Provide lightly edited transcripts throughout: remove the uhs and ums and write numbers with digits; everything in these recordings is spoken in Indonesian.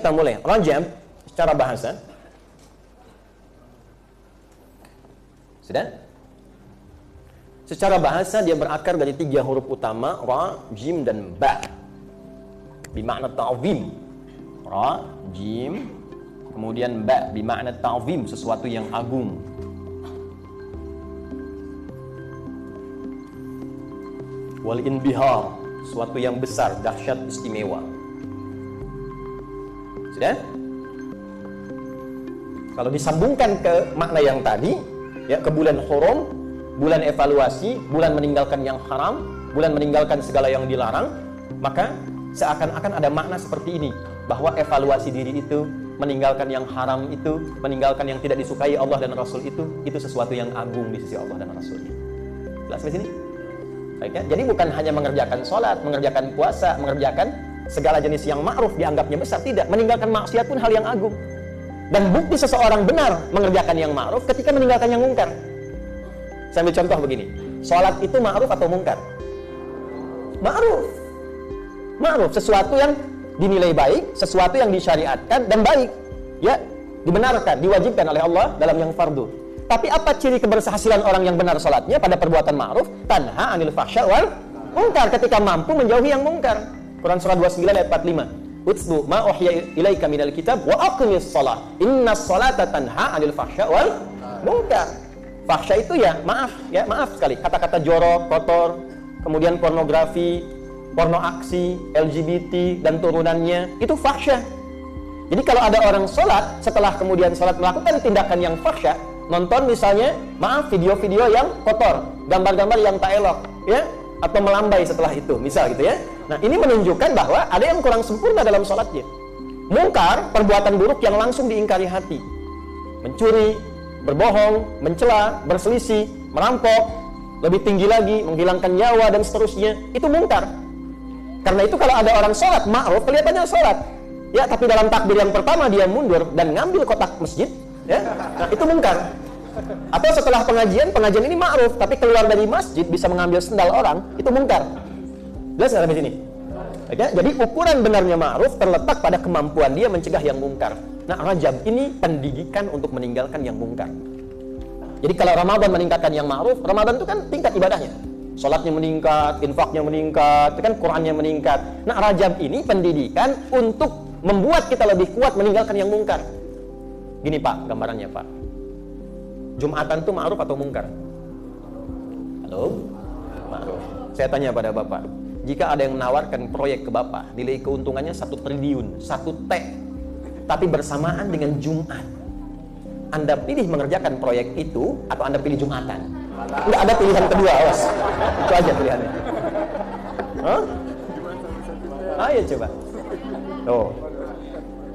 Kita mulai. Rajam secara bahasa. Sudah? Secara bahasa dia berakar dari 3 huruf utama, ra, jim, dan ba. Bermakna ta'zim. Ra, jim, kemudian ba, bermakna ta'zim, sesuatu yang agung. Wal inbihar, sesuatu yang besar, dahsyat, istimewa. Sudah? Kalau disambungkan ke makna yang tadi, ya, ke bulan hurum, bulan evaluasi, bulan meninggalkan yang haram, bulan meninggalkan segala yang dilarang, maka seakan-akan ada makna seperti ini, bahwa evaluasi diri itu, meninggalkan yang haram itu, meninggalkan yang tidak disukai Allah dan Rasul itu sesuatu yang agung di sisi Allah dan Rasulnya. Jelas di sini? Baik, ya? Jadi bukan hanya mengerjakan sholat, mengerjakan puasa, mengerjakan segala jenis yang ma'ruf dianggapnya besar, tidak. Meninggalkan maksiat pun hal yang agung. Dan bukti seseorang benar mengerjakan yang ma'ruf ketika meninggalkan yang mungkar. Saya ambil contoh begini. Sholat itu ma'ruf atau mungkar? Ma'ruf. Ma'ruf, sesuatu yang dinilai baik, sesuatu yang disyariatkan dan baik. Ya, dibenarkan, diwajibkan oleh Allah dalam yang fardu. Tapi apa ciri keberhasilan orang yang benar sholatnya pada perbuatan ma'ruf? Tanha anil fahsya wal mungkar, ketika mampu menjauhi yang mungkar. Quran surah 29 ayat 45. Utslu ma uhya ilaika minal kitab wa aqimis shalah. Innas sholata tanha 'anil fahsya wal munkar. Fahsya itu ya maaf sekali. Kata-kata jorok, kotor, kemudian pornografi, porno aksi, LGBT dan turunannya, itu fahsya. Jadi kalau ada orang sholat, setelah kemudian sholat melakukan tindakan yang fahsya, nonton misalnya, video-video yang kotor, gambar-gambar yang tak elok, ya, atau melambai setelah itu, misal gitu ya. Nah, ini menunjukkan bahwa ada yang kurang sempurna dalam sholatnya. Mungkar, perbuatan buruk yang langsung diingkari hati. Mencuri, berbohong, mencela, berselisih, merampok, lebih tinggi lagi, menghilangkan nyawa dan seterusnya, itu mungkar. Karena itu kalau ada orang sholat ma'ruf, kelihatannya sholat, ya, tapi dalam takbir yang pertama dia mundur dan ngambil kotak masjid, ya, nah itu mungkar. Atau setelah pengajian ini ma'ruf, tapi keluar dari masjid bisa mengambil sendal orang, itu mungkar. Jelas nggak sampai sini? Oke? Jadi ukuran benarnya ma'ruf terletak pada kemampuan dia mencegah yang mungkar. Nah, Rajab ini pendidikan untuk meninggalkan yang mungkar. Jadi kalau Ramadan meningkatkan yang ma'ruf, Ramadan itu kan tingkat ibadahnya. Sholatnya meningkat, infaknya meningkat, itu kan Qur'annya meningkat. Nah, Rajab ini pendidikan untuk membuat kita lebih kuat meninggalkan yang mungkar. Gini Pak, gambarannya Pak. Jumatan itu ma'ruf atau mungkar? Halo? Ma'ruf. Saya tanya pada Bapak, jika ada yang menawarkan proyek ke Bapak, nilai keuntungannya 1 triliun, 1 T, tapi bersamaan dengan Jumat, Anda pilih mengerjakan proyek itu atau Anda pilih Jumatan? Nggak ada pilihan kedua, awas. Itu aja pilihannya. Hah? Ayo coba. Tuh.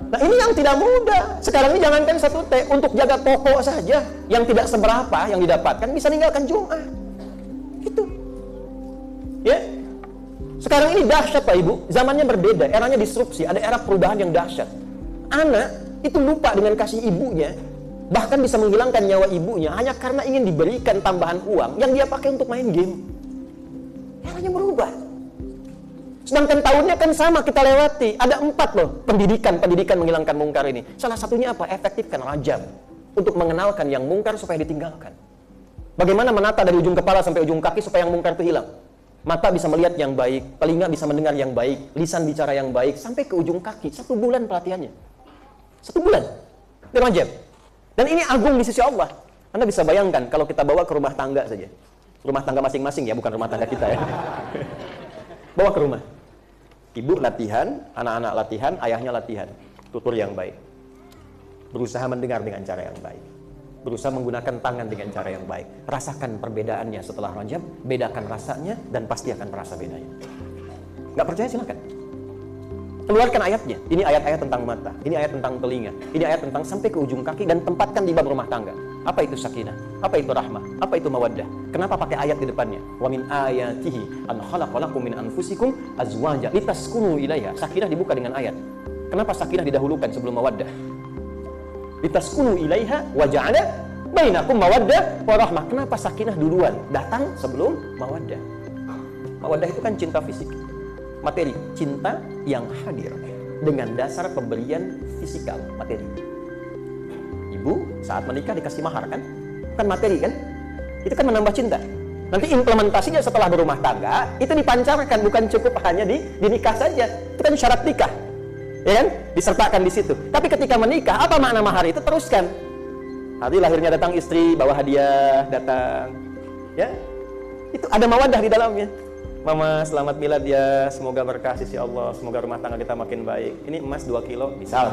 Nah, ini yang tidak mudah. Sekarang ini jangankan 1 T, untuk jaga toko saja yang tidak seberapa yang didapatkan bisa ninggalkan Jumat. Itu. Ya. Sekarang ini dahsyat Pak Ibu, zamannya berbeda, eranya disrupsi, ada era perubahan yang dahsyat. Anak itu lupa dengan kasih ibunya, bahkan bisa menghilangkan nyawa ibunya hanya karena ingin diberikan tambahan uang yang dia pakai untuk main game. Eranya berubah. Sedangkan tahunnya kan sama kita lewati. Ada 4 loh pendidikan menghilangkan mungkar ini. Salah satunya apa? Efektifkan Rajab untuk mengenalkan yang mungkar supaya ditinggalkan. Bagaimana menata dari ujung kepala sampai ujung kaki supaya yang mungkar itu hilang? Mata bisa melihat yang baik, telinga bisa mendengar yang baik, lisan bicara yang baik, sampai ke ujung kaki. 1 bulan pelatihannya. 1 bulan. Itu Rajab. Dan ini agung di sisi Allah. Anda bisa bayangkan kalau kita bawa ke rumah tangga saja. Rumah tangga masing-masing ya, bukan rumah tangga kita ya. Bawa ke rumah. Ibu latihan, anak-anak latihan, ayahnya latihan. Tutur yang baik. Berusaha mendengar dengan cara yang baik. Berusaha menggunakan tangan dengan cara yang baik. Rasakan perbedaannya setelah Rajab, bedakan rasanya, dan pasti akan merasa bedanya. Nggak percaya silakan. Keluarkan ayatnya. Ini ayat-ayat tentang mata, ini ayat tentang telinga, ini ayat tentang sampai ke ujung kaki, dan tempatkan di bab rumah tangga. Apa itu sakinah? Apa itu rahmah? Apa itu mawaddah? Kenapa pakai ayat di depannya? Wa min ayatihi an khalaqalakum min anfusikum azwaja litaskunu ilaiha. Sakinah dibuka dengan ayat. Kenapa sakinah didahulukan sebelum mawaddah? Litaskunu ilaiha wa ja'ala bainakum mawaddah wa rahmah. Kenapa sakinah duluan datang sebelum mawaddah? Mawaddah itu kan cinta fisik, materi, cinta yang hadir. dengan dasar pemberian fisikal, materi. Ibu saat menikah dikasih mahar kan? Bukan materi kan? Itu kan menambah cinta. Nanti implementasinya setelah berumah tangga, itu dipancarkan, bukan cukup hanya di nikah saja. Itu kan syarat nikah. Ya kan? Disertakan di situ. Tapi ketika menikah, apa makna mahar itu? Teruskan. Nanti lahirnya datang istri, bawa hadiah, datang. Ya, itu ada mawaddah di dalamnya. Mama selamat milad ya, semoga berkah sisi Allah, semoga rumah tangga kita makin baik. Ini emas 2 kilo, misal.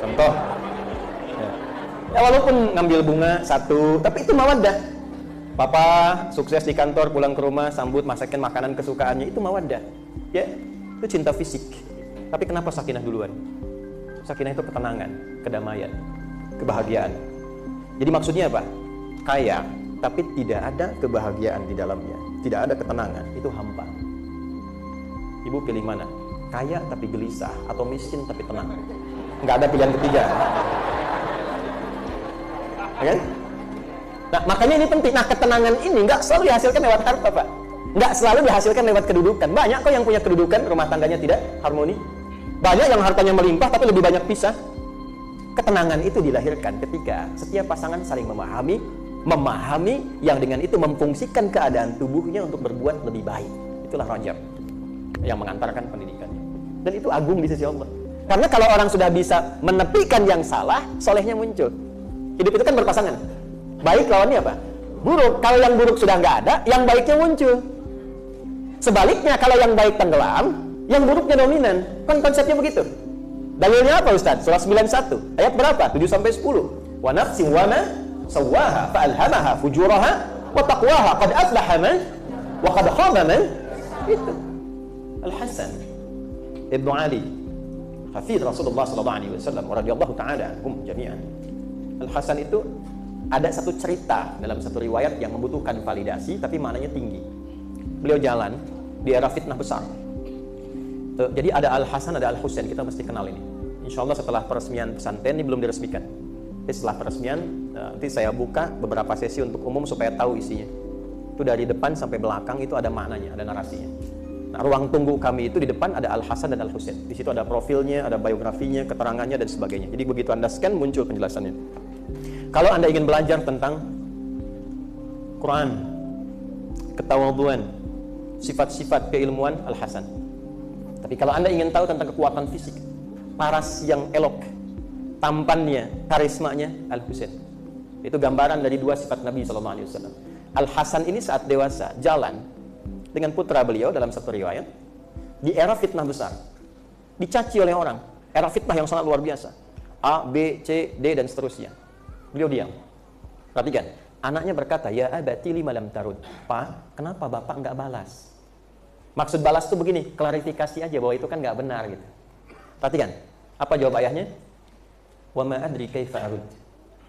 Contoh. Ya, walaupun ngambil bunga 1, tapi itu mawaddah. Papa sukses di kantor, pulang ke rumah, sambut, masakin makanan kesukaannya, itu mawaddah. Ya, itu cinta fisik. Tapi kenapa sakinah duluan? Sakinah itu ketenangan, kedamaian, kebahagiaan. Jadi maksudnya apa? Kaya, tapi tidak ada kebahagiaan di dalamnya, tidak ada ketenangan, itu hampa. Ibu pilih mana? Kaya tapi gelisah, atau miskin tapi tenang? Nggak ada pilihan ketiga. Kan? Nah, makanya ini penting. Nah, ketenangan ini nggak selalu dihasilkan lewat harta, Pak. Nggak selalu dihasilkan lewat kedudukan. Banyak kok yang punya kedudukan, rumah tangganya tidak harmoni. Banyak yang hartanya melimpah, tapi lebih banyak pisah. Ketenangan itu dilahirkan ketika setiap pasangan saling memahami yang dengan itu memfungsikan keadaan tubuhnya untuk berbuat lebih baik. Itulah Rajab yang mengantarkan pendidikannya. Dan itu agung di sisi Allah. Karena kalau orang sudah bisa menepikan yang salah, solehnya muncul. Hidup itu kan berpasangan. Baik lawannya apa? Buruk. Kalau yang buruk sudah nggak ada, yang baiknya muncul. Sebaliknya, kalau yang baik tenggelam, yang buruknya dominan. Kan konsepnya begitu. Dalilnya apa Ustaz? Surah 91. Ayat berapa? 7-10. Wa nafsin wa ma sawwaha fa alhamaha fujuraha wa taqwaha qad aflaha man wa qad khaba man. Itu. Al-Hasan Ibnu Ali, hafidh Rasulullah sallallahu alaihi wasallam radhiyallahu taala anhum jami'an. Al-Hasan itu ada satu cerita dalam satu riwayat yang membutuhkan validasi tapi maknanya tinggi. Beliau jalan di era fitnah besar. Jadi ada Al-Hasan, ada Al-Husain, kita mesti kenal ini. Insya Allah setelah peresmian pesantren, ini belum diresmikan. Jadi setelah peresmian, nanti saya buka beberapa sesi untuk umum supaya tahu isinya. Itu dari depan sampai belakang itu ada maknanya, ada narasinya. Nah, ruang tunggu kami itu di depan ada Al-Hasan dan Al-Husain. Di situ ada profilnya, ada biografinya, keterangannya dan sebagainya. Jadi begitu Anda scan muncul penjelasannya. Kalau Anda ingin belajar tentang Quran, ketawadhuan, sifat-sifat keilmuan, Al-Hasan. Tapi kalau Anda ingin tahu tentang kekuatan fisik, paras yang elok, tampannya, karismanya, Al-Husain. Itu gambaran dari dua sifat Nabi SAW. Al-Hasan ini saat dewasa jalan dengan putra beliau dalam satu riwayat di era fitnah besar, dicaci oleh orang, era fitnah yang sangat luar biasa, A, B, C, D dan seterusnya. Beliau diam. Perhatikan, anaknya berkata, ya abati lima lam tarud. Pak, kenapa bapak nggak balas? Maksud balas itu begini, klarifikasi aja bahwa itu kan nggak benar gitu. Perhatikan, apa jawab ayahnya? Wa ma adri kaifa arud.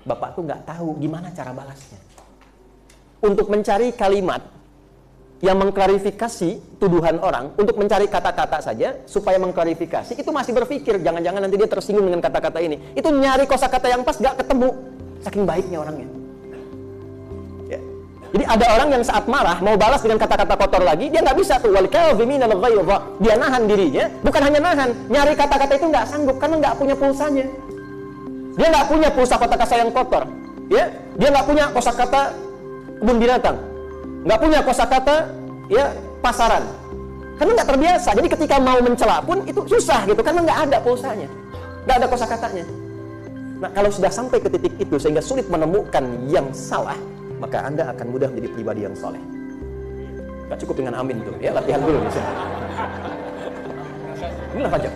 Bapak tuh nggak tahu gimana cara balasnya. Untuk mencari kalimat yang mengklarifikasi tuduhan orang, untuk mencari kata-kata saja supaya mengklarifikasi, itu masih berpikir jangan-jangan nanti dia tersinggung dengan kata-kata ini. Itu nyari kosakata yang pas nggak ketemu, saking baiknya orangnya. Ya. Jadi ada orang yang saat marah mau balas dengan kata-kata kotor lagi, dia nggak bisa tuh. Wal kadhiminal ghaidha. Dia nahan dirinya, bukan hanya nahan, nyari kata-kata itu nggak sanggup karena nggak punya pulsanya. Dia nggak punya pulsa kata-kata yang kotor, ya. Dia nggak punya kosakata kebun binatang, nggak punya kosakata ya pasaran, karena nggak terbiasa. Jadi ketika mau mencela pun itu susah gitu, karena nggak ada pulsanya, nggak ada kosakatanya. Nah, kalau sudah sampai ke titik itu sehingga sulit menemukan yang salah, maka Anda akan mudah menjadi pribadi yang soleh. Gak cukup dengan amin tuh, ya latihan dulu misalnya. Inilah Rajab.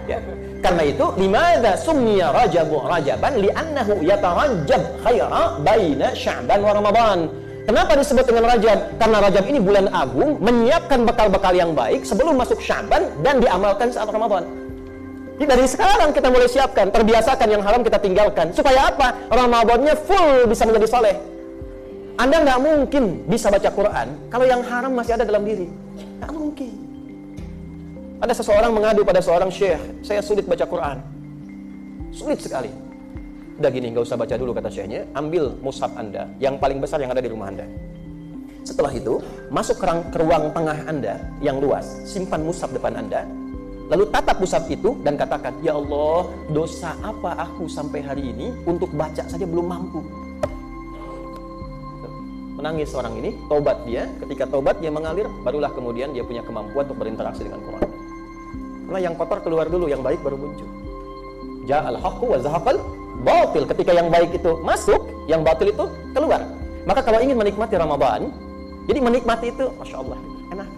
Ya. Karena itu, limadza summiya Rajabu Rajaban li'annahu yatarajjab khaira baina Sya'ban wa Ramadan. Kenapa disebut dengan Rajab? Karena Rajab ini bulan agung, menyiapkan bekal-bekal yang baik sebelum masuk Sya'ban dan diamalkan saat Ramadan. Jadi dari sekarang kita mulai siapkan, terbiasakan yang haram kita tinggalkan. Supaya apa? Ramadannya full bisa menjadi soleh. Anda nggak mungkin bisa baca Quran kalau yang haram masih ada dalam diri. Nggak mungkin. Ada seseorang mengadu pada seorang syekh, saya sulit baca Quran. Sulit sekali. Udah gini, nggak usah baca dulu kata syekhnya, ambil mushaf Anda, yang paling besar yang ada di rumah Anda. Setelah itu, masuk ke ruang tengah Anda yang luas, simpan mushaf depan Anda, Lalu tatap mushaf itu dan katakan, ya Allah, dosa apa aku sampai hari ini untuk baca saja belum mampu. Menangis orang ini, tobat dia. Ketika tobat dia mengalir, barulah kemudian dia punya kemampuan untuk berinteraksi dengan Quran. Karena yang kotor keluar dulu, yang baik baru muncul. Ja'al haqqu wa zahaqal batil. Ketika yang baik itu masuk, yang batil itu keluar. Maka kalau ingin menikmati Ramadan, jadi menikmati itu, Masya Allah, enak.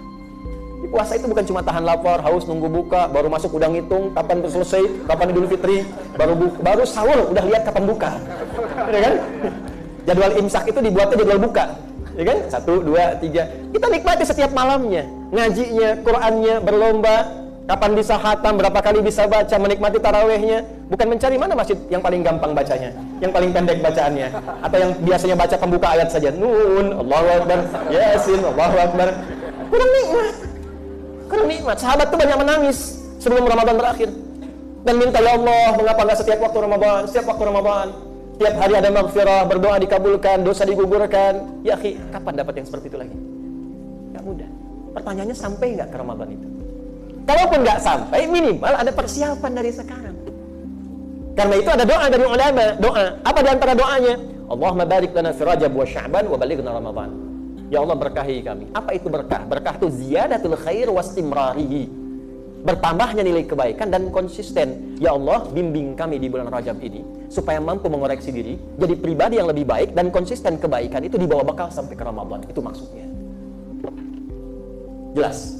Di puasa itu bukan cuma tahan lapar, haus, nunggu buka, baru masuk udah ngitung, kapan selesai, kapan Idul Fitri, baru sahur, udah lihat kapan buka. Ya kan? Jadwal imsak itu dibuatnya jadwal buka. Ya kan? 1, 2, 3. Kita nikmati setiap malamnya, ngajinya, Qur'annya, berlomba, kapan bisa khatam, berapa kali bisa baca, menikmati tarawehnya. Bukan mencari mana masjid yang paling gampang bacanya, yang paling pendek bacaannya, atau yang biasanya baca pembuka ayat saja. Nun, Allahu Akbar, Yasin, Allahu Akbar. Kurang nikmat. Kurang nikmat. Sahabat tuh banyak menangis sebelum Ramadan berakhir. Dan minta, ya Allah, mengapa nggak setiap waktu Ramadan, tiap hari ada maghfirah, berdoa dikabulkan, dosa digugurkan. Ya akhi, kapan dapat yang seperti itu lagi? Gak mudah. Pertanyaannya, sampai nggak ke Ramadan itu? Kalaupun nggak sampai, minimal ada persiapan dari sekarang. Karena itu ada doa dari ulama. Doa. Apa di antara doanya? Allahumma barik lana fi Rajab wa Sya'ban wa balighna Ramadan. Ya Allah, berkahi kami. Apa itu berkah? Berkah itu ziyadatul khair wastimrarihi. Bertambahnya nilai kebaikan dan konsisten. Ya Allah, bimbing kami di bulan Rajab ini supaya mampu mengoreksi diri, jadi pribadi yang lebih baik dan konsisten kebaikan itu dibawa bekal sampai ke Ramadan. Itu maksudnya. Jelas?